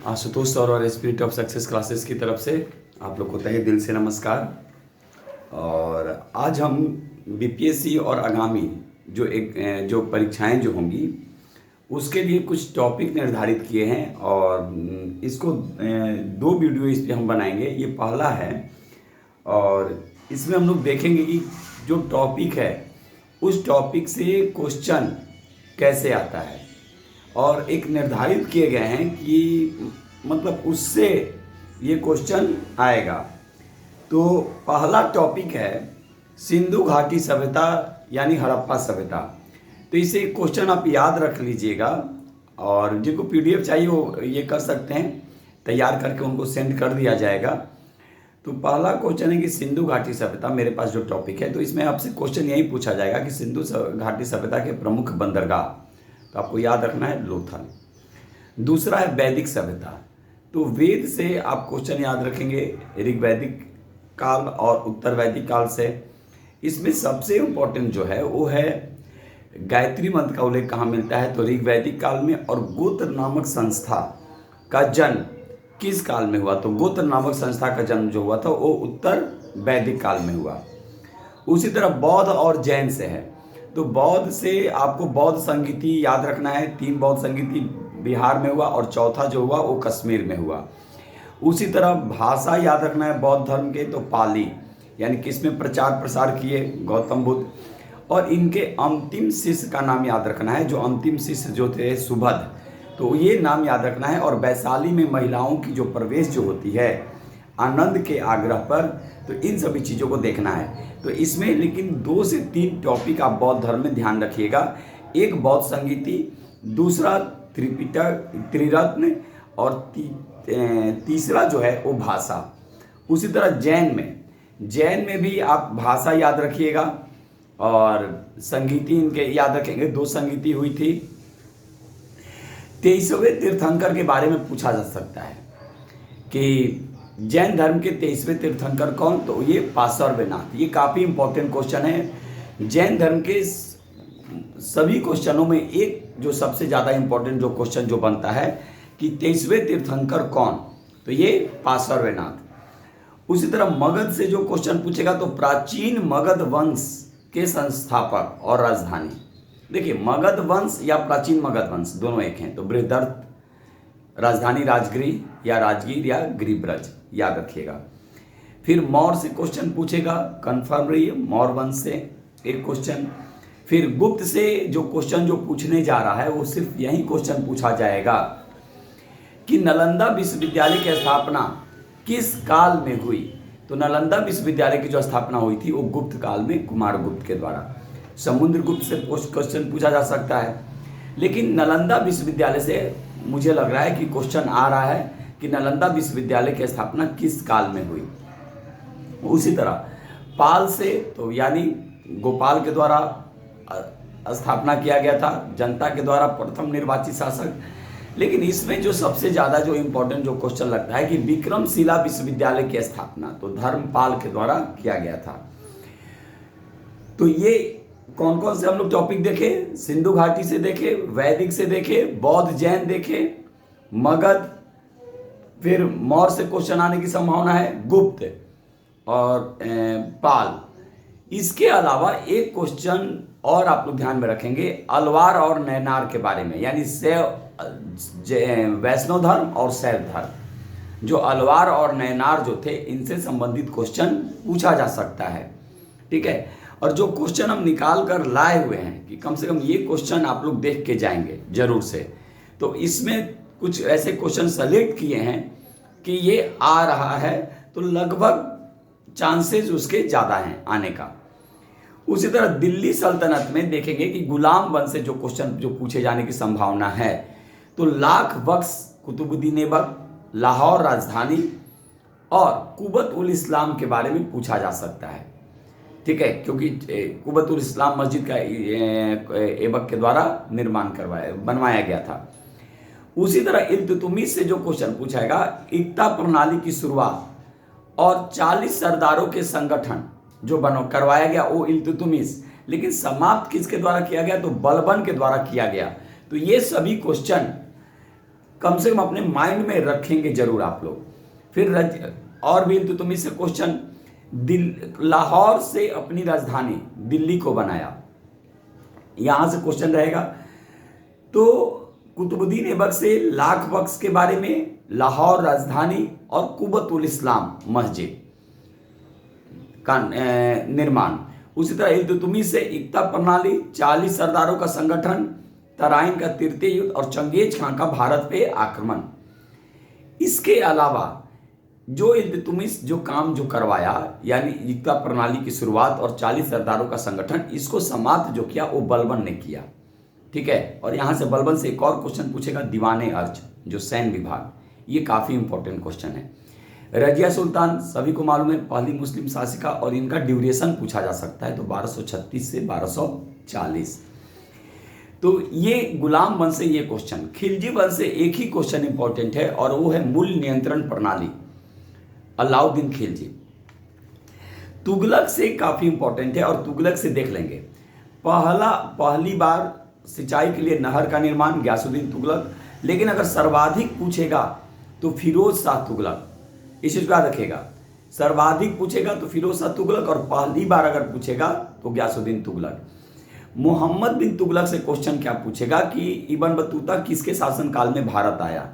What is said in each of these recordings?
Ashutosh sir और spirit of success classes की तरफ से आप लोग को तहे दिल से नमस्कार। और आज हम बीपीएससी और आगामी जो परीक्षाएं जो होंगी उसके लिए कुछ टॉपिक निर्धारित किए हैं और इसको दो वीडियो इस पे हम बनाएंगे। ये पहला है और इसमें हम लोग देखेंगे कि जो टॉपिक है उस टॉपिक से क्वेश्चन कैसे आता है और एक निर्धारित किए गए हैं कि मतलब उससे ये क्वेश्चन आएगा। तो पहला टॉपिक है सिंधु घाटी सभ्यता यानी हड़प्पा सभ्यता। तो इसे क्वेश्चन आप याद रख लीजिएगा और जिनको पीडीएफ चाहिए वो ये कर सकते हैं, तैयार करके उनको सेंड कर दिया जाएगा। तो पहला क्वेश्चन है कि सिंधु घाटी सभ्यता मेरे पास जो टॉपिक है, तो इसमें आपसे क्वेश्चन यही पूछा जाएगा कि सिंधु घाटी सभ्यता के प्रमुख बंदरगाह, तो आपको याद रखना है लोथल। दूसरा है वैदिक सभ्यता। तो वेद से आप क्वेश्चन याद रखेंगे, ऋग्वैदिक काल और उत्तर वैदिक काल से। इसमें सबसे इम्पोर्टेंट जो है वो है गायत्री मंत्र का उल्लेख कहाँ मिलता है, तो ऋग्वैदिक काल में। और गोत्र नामक संस्था का जन्म किस काल में हुआ, तो गोत्र नामक संस्था का जन्म जो हुआ था वो उत्तर वैदिक काल में हुआ। उसी तरह बौद्ध और जैन से है, तो बौद्ध से आपको बौद्ध संगीति याद रखना है। 3 बौद्ध संगीति बिहार में हुआ और चौथा जो हुआ वो कश्मीर में हुआ। उसी तरह भाषा याद रखना है बौद्ध धर्म के, तो पाली, यानी किसमें प्रचार प्रसार किए, गौतम बुद्ध। और इनके अंतिम शिष्य का नाम याद रखना है, जो अंतिम शिष्य जो थे सुभद्र, तो ये नाम याद रखना है। और वैशाली में महिलाओं की जो प्रवेश जो होती है आनंद के आग्रह पर, तो इन सभी चीज़ों को देखना है। तो इसमें लेकिन 2 से 3 टॉपिक आप बौद्ध धर्म में ध्यान रखिएगा। एक बौद्ध संगीति, दूसरा त्रिपिटक त्रिरत्न और तीसरा जो है वो भाषा। उसी तरह जैन में भी आप भाषा याद रखिएगा और संगीति इनके याद रखेंगे। 2 संगीति हुई थी। 23वें तीर्थंकर के बारे में पूछा जा सकता है कि जैन धर्म के 23वें तीर्थंकर कौन, तो ये पार्श्वनाथ। ये काफ़ी इंपॉर्टेंट क्वेश्चन है। जैन धर्म के सभी क्वेश्चनों में एक जो सबसे ज़्यादा इंपॉर्टेंट जो क्वेश्चन जो बनता है कि 23वें तीर्थंकर कौन, तो ये पार्श्वनाथ। उसी तरह मगध से जो क्वेश्चन पूछेगा तो प्राचीन मगध वंश के संस्थापक और राजधानी। देखिए मगध वंश या प्राचीन मगध वंश दोनों एक हैं, तो बृहदर्थ, राजधानी राजगृह या राजगीर या गिरिब्रज याद रखिएगा। फिर मौर्य से क्वेश्चन पूछेगा, कन्फर्म रहिए, मौर्य वंश से एक क्वेश्चन। फिर गुप्त से जो क्वेश्चन जो पूछने जा रहा है वो सिर्फ यही क्वेश्चन पूछा जाएगा कि नालंदा विश्वविद्यालय की स्थापना किस काल में हुई। तो नालंदा विश्वविद्यालय की जो स्थापना हुई थी वो गुप्त काल में कुमारगुप्त के द्वारा। समुद्रगुप्त से क्वेश्चन पूछा जा सकता है, लेकिन नालंदा विश्वविद्यालय से मुझे लग रहा है कि क्वेश्चन आ रहा है कि नालंदा विश्वविद्यालय की स्थापना किस काल में हुई। उसी तरह पाल से, तो यानी गोपाल के द्वारा स्थापना किया गया था, जनता के द्वारा प्रथम निर्वाचित शासक। लेकिन इसमें जो सबसे ज़्यादा जो इम्पोर्टेंट जो क्वेश्चन लगता है कि विक्रमशिला विश्वविद्यालय की स्थापना तो धर्मपाल के द्वारा किया गया था। तो ये कौन कौन से हम लोग टॉपिक देखे, सिंधु घाटी से देखे, वैदिक से देखे, बौद्ध जैन देखे, मगध, फिर मौर्य से क्वेश्चन आने की संभावना है, गुप्त और पाल। इसके अलावा एक क्वेश्चन और आप लोग ध्यान में रखेंगे अलवार और नैनार के बारे में, यानी वैष्णव धर्म और शैव धर्म। जो अलवार और नैनार जो थे इनसे संबंधित क्वेश्चन पूछा जा सकता है, ठीक है। और जो क्वेश्चन हम निकाल कर लाए हुए हैं कि कम से कम ये क्वेश्चन आप लोग देख के जाएंगे जरूर से, तो इसमें कुछ ऐसे क्वेश्चन सेलेक्ट किए हैं कि ये आ रहा है, तो लगभग चांसेस उसके ज़्यादा हैं आने का। उसी तरह दिल्ली सल्तनत में देखेंगे कि गुलाम वंश से जो क्वेश्चन जो पूछे जाने की संभावना है, तो लाख बख्श कुतुबुद्दीन ऐबक, लाहौर राजधानी और कुबत उल इस्लाम के बारे में पूछा जा सकता है, ठीक है, क्योंकि कुबत उल इस्लाम मस्जिद का ऐबक के द्वारा बनवाया गया था। उसी तरह इल्तुतमिश से जो क्वेश्चन पूछाएगा एकता प्रणाली की शुरुआत और 40 सरदारों के संगठन जो करवाया गया वो इल्तुतमिश, लेकिन समाप्त किसके द्वारा किया गया, तो बलबन के द्वारा किया गया। तो ये सभी क्वेश्चन कम से कम अपने माइंड में रखेंगे जरूर आप लोग। फिर और भी इल्तुतमिश से क्वेश्चन, लाहौर से अपनी राजधानी दिल्ली को बनाया, यहां से क्वेश्चन रहेगा। तो कुतुबुद्दीन ऐबक से लाख बख्श के बारे में, लाहौर राजधानी और कुबतुल इस्लाम मस्जिद का निर्माण। उसी तरह इल्तुतमिश से एकता प्रणाली, 40 सरदारों का संगठन, तराइन का तृतीय युद्ध और चंगेज खां का भारत पे आक्रमण। इसके अलावा जो इल्तुतमिश जो काम जो करवाया, यानी एकता प्रणाली की शुरुआत और 40 सरदारों का संगठन, इसको समाप्त जो किया वो बलबन ने किया। ठीक है, और यहां से बलबन से एक और क्वेश्चन पूछेगा, दीवाने अर्ज जो सैन्य विभाग, ये काफी इंपॉर्टेंट क्वेश्चन है। रजिया सुल्तान सभी को मालूम है, पहली मुस्लिम शासिका, और इनका ड्यूरेशन पूछा जा सकता है तो 1236 से 1240। तो ये गुलाम वंश से ये क्वेश्चन। खिलजी वंश से एक ही क्वेश्चन इंपॉर्टेंट है और वो है मूल्य नियंत्रण प्रणाली, अलाउद्दीन खिलजी। तुगलक से काफी इंपॉर्टेंट है और तुगलक से देख लेंगे। पहली बार सिंचाई के लिए नहर का निर्माण, गयासुद्दीन तुगलक। लेकिन अगर सर्वाधिक पूछेगा तो फिरोज शाह तुगलक, इस चीज को याद रखेगा। सर्वाधिक पूछेगा तो फिरोज शाह तुगलक, और पहली बार अगर पूछेगा तो गयासुद्दीन तुगलक। मोहम्मद बिन तुगलक से क्वेश्चन क्या पूछेगा कि इब्न बतूता किसके शासनकाल में भारत आया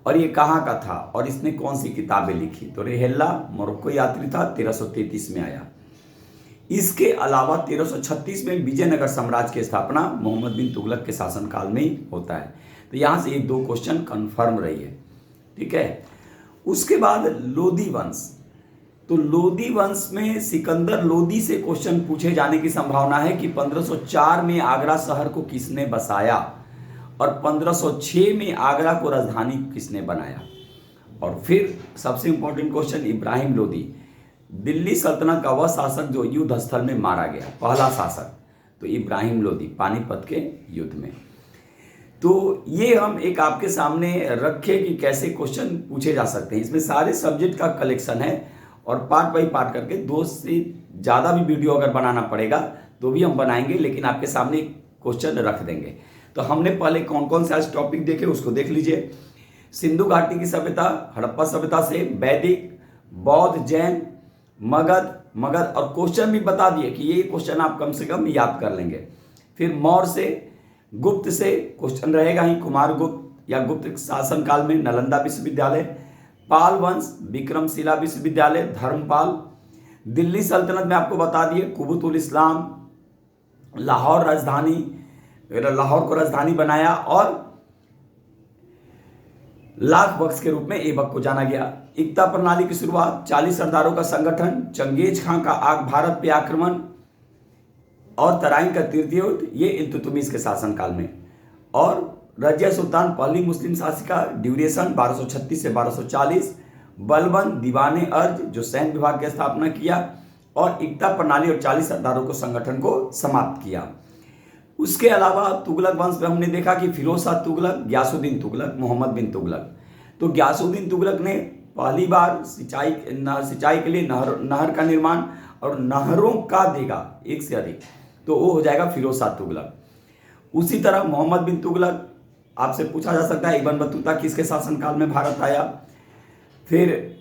और ये कहाँ का था और इसने कौन सी किताबें लिखी। तो रेहेल्ला मोरक्को यात्री था, 1333 में आया। इसके अलावा 1336 में विजयनगर साम्राज्य की स्थापना मोहम्मद बिन तुगलक के शासनकाल में ही होता है। तो यहां से ये 2 क्वेश्चन कंफर्म रही है। ठीक है, उसके बाद लोदी वंश। तो लोदी वंश में सिकंदर लोदी से क्वेश्चन पूछे जाने की संभावना है कि 1504 में आगरा शहर को किसने बसाया और 1506 में आगरा को राजधानी किसने बनाया। और फिर सबसे इंपॉर्टेंट क्वेश्चन, इब्राहिम लोदी, दिल्ली सल्तनत का वह शासक जो युद्ध स्थल में मारा गया, पहला शासक। तो इब्राहिम लोदी पानीपत के युद्ध में। तो ये हम एक आपके सामने रखे कि कैसे क्वेश्चन पूछे जा सकते हैं। इसमें सारे सब्जेक्ट का कलेक्शन है और पार्ट बाई पार्ट करके 2 से ज़्यादा भी वीडियो अगर बनाना पड़ेगा तो भी हम बनाएंगे, लेकिन आपके सामने क्वेश्चन रख देंगे। तो हमने पहले कौन कौन से आज टॉपिक देखे उसको देख लीजिए। सिंधु घाटी की सभ्यता, हड़प्पा सभ्यता से वैदिक, बौद्ध, जैन, मगध, और क्वेश्चन भी बता दिए कि ये क्वेश्चन आप कम से कम याद कर लेंगे। फिर मौर्य से, गुप्त से क्वेश्चन रहेगा ही, कुमारगुप्त या गुप्त शासनकाल में नालंदा विश्वविद्यालय, पाल वंश, विक्रमशिला विश्वविद्यालय, धर्मपाल। दिल्ली सल्तनत में आपको बता दिए कुबतुल इस्लाम, लाहौर को राजधानी बनाया और लाख बख्श के रूप में ऐबक को जाना गया। एकता प्रणाली की शुरुआत, 40 सरदारों का संगठन, चंगेज खां का भारत पे आक्रमण और तराइन का तृतीय युद्ध, ये इल्तुतमिश के शासनकाल में। और रजिया सुल्तान पहली मुस्लिम शासिका, ड्यूरेशन 1236 से 1240। बलबन दीवाने अर्ज जो सैन्य विभाग की स्थापना किया और एकता प्रणाली और 40 सरदारों को संगठन को समाप्त किया। उसके अलावा तुगलक वंश में हमने देखा कि फिरोज शाह तुगलक, गयासुद्दीन तुगलक, मोहम्मद बिन तुगलक। तो गयासुद्दीन तुगलक ने पहली बार सिंचाई के लिए नहर का निर्माण और नहरों का देगा एक से अधिक, तो वो हो जाएगा फिरोज शाह तुगलक। उसी तरह मोहम्मद बिन तुगलक, आपसे पूछा जा सकता है इब्न बतूता किसके शासनकाल में भारत आया। फिर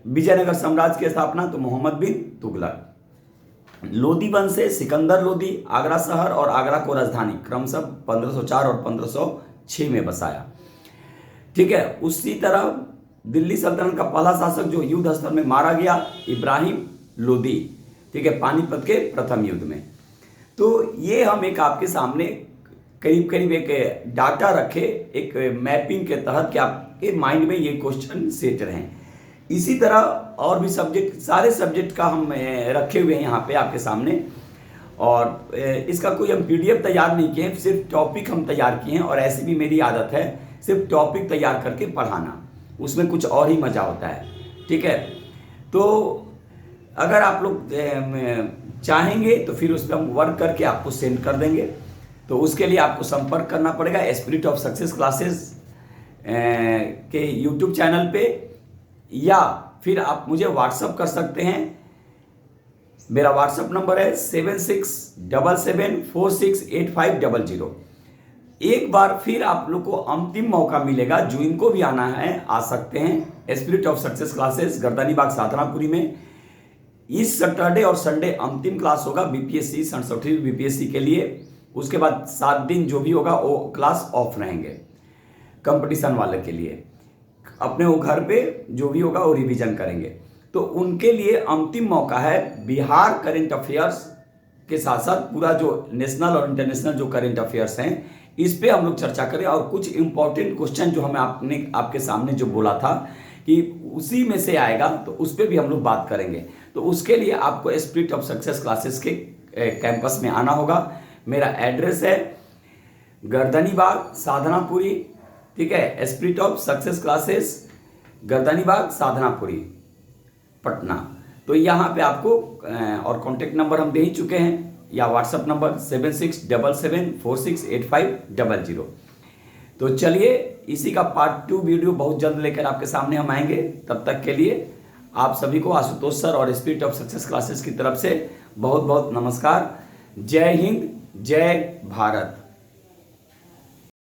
विजयनगर साम्राज्य की स्थापना, तो मोहम्मद बिन तुगलक। लोदी वंश से सिकंदर लोदी आगरा शहर और आगरा को राजधानी क्रमशः 1504 और 1506 में बसाया। ठीक है, उसी तरह दिल्ली सल्तनत का पहला शासक जो युद्ध स्थल में मारा गया, इब्राहिम लोदी। ठीक है, पानीपत के प्रथम युद्ध में। तो ये हम एक आपके सामने करीब करीब एक डाटा रखे, एक मैपिंग के तहत कि आपके माइंड में ये क्वेश्चन सेट रहें। इसी तरह और भी सब्जेक्ट, सारे सब्जेक्ट का हम रखे हुए हैं यहाँ पे आपके सामने। और इसका कोई हम पीडीएफ तैयार नहीं किए हैं, सिर्फ टॉपिक हम तैयार किए हैं। और ऐसी भी मेरी आदत है सिर्फ टॉपिक तैयार करके पढ़ाना, उसमें कुछ और ही मज़ा होता है। ठीक है, तो अगर आप लोग चाहेंगे तो फिर उस पर हम वर्क करके आपको सेंड कर देंगे। तो उसके लिए आपको संपर्क करना पड़ेगा स्पिरिट ऑफ सक्सेस क्लासेस के यूट्यूब चैनल पे, या फिर आप मुझे व्हाट्सअप कर सकते हैं। मेरा व्हाट्सअप नंबर है 7677468500। एक बार फिर आप लोग को अंतिम मौका मिलेगा, जो इनको भी आना है आ सकते हैं। Spirit of success classes Gardanibagh Sadhanapuri में इस सैटरडे और संडे अंतिम क्लास होगा बीपीएससी 67वीं बीपीएससी के लिए। उसके बाद 7 दिन जो भी होगा वो क्लास ऑफ रहेंगे कंपटीशन वाले के लिए। अपने वो घर पे जो भी होगा वो रिवीजन करेंगे। तो उनके लिए अंतिम मौका है। बिहार करंट अफेयर्स के साथ साथ पूरा जो नेशनल और इंटरनेशनल जो करंट अफेयर्स हैं इस पे हम लोग चर्चा करें, और कुछ इंपॉर्टेंट क्वेश्चन जो हमें आपके सामने जो बोला था कि उसी में से आएगा, तो उस पर भी हम लोग बात करेंगे। तो उसके लिए आपको स्पिरिट ऑफ सक्सेस क्लासेस के कैंपस में आना होगा। मेरा एड्रेस है गर्दनीबाग साधनापुरी, ठीक है। Spirit of success classes Gardanibagh Sadhanapuri Patna. तो यहाँ पे आपको और कॉन्टेक्ट नंबर हम दे ही चुके हैं, या व्हाट्सएप नंबर 7677468500। तो चलिए इसी का पार्ट 2 वीडियो बहुत जल्द लेकर आपके सामने हम आएंगे। तब तक के लिए आप सभी को आशुतोष सर और स्पिरिट ऑफ सक्सेस क्लासेस की तरफ से बहुत बहुत नमस्कार। जय हिंद, जय भारत।